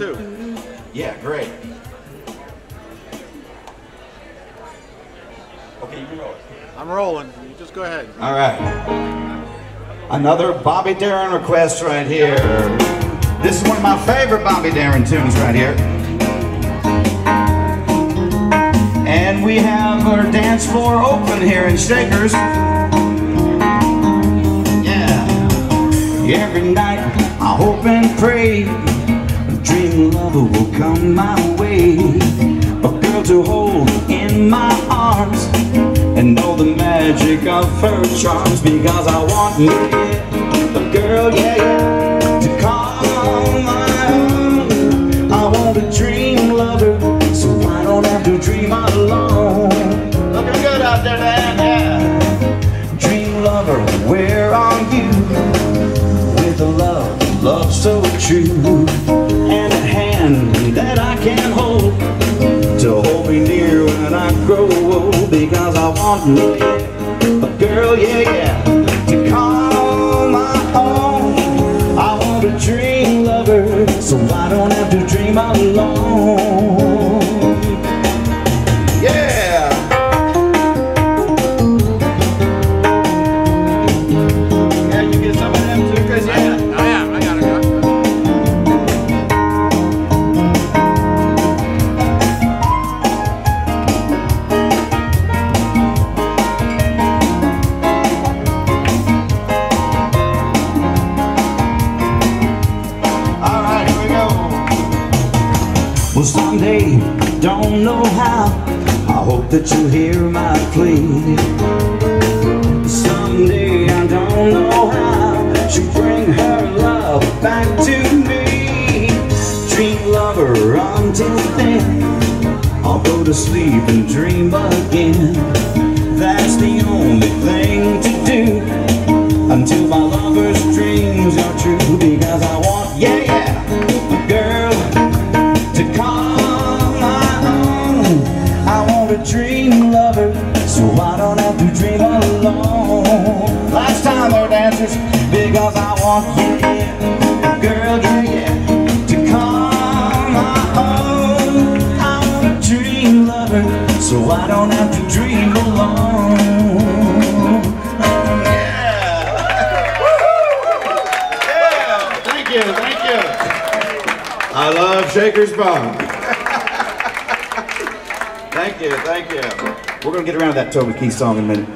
Two. Yeah, great. Okay, you can roll it. I'm rolling. You just go ahead. All right. Another Bobby Darin request right here. This is one of my favorite Bobby Darin tunes right here. And we have our dance floor open here in Shakers. Yeah. Every night I hope and pray a dream lover will come my way. A girl to hold in my arms and know the magic of her charms. Because I want me a girl, yeah, yeah, to call my own. I want a dream lover, so I don't have to dream alone. Looking good out there, Dan, yeah. Dream lover, where are you? With a love so true, and a hand that I can hold to hold me near when I grow old. Because I want me a girl, yeah, yeah, to call my own. I want a dream lover, so I don't have to dream alone. Yeah! Yeah, you get some of them too, Chris? Yeah. I got it. Well, someday, don't know how, I hope that you'll hear my plea. Someday, I don't know how, she'll bring her love back to me. Dream lover, until then, I'll go to sleep and dream again. That's the only thing to do, until my lover's dreams are true. Because I want, yeah, yeah, a girl to call my own. I want a dream lover, so I don't have to dream alone. Last time there, dancers, because I want, yeah, a girl, yeah, yeah, to call my own. I want a dream lover, so I don't have to dream alone. Yeah! Thank you, thank you. I love Shakers Bar. Thank you, thank you. We're going to get around to that Toby Keith song in a minute.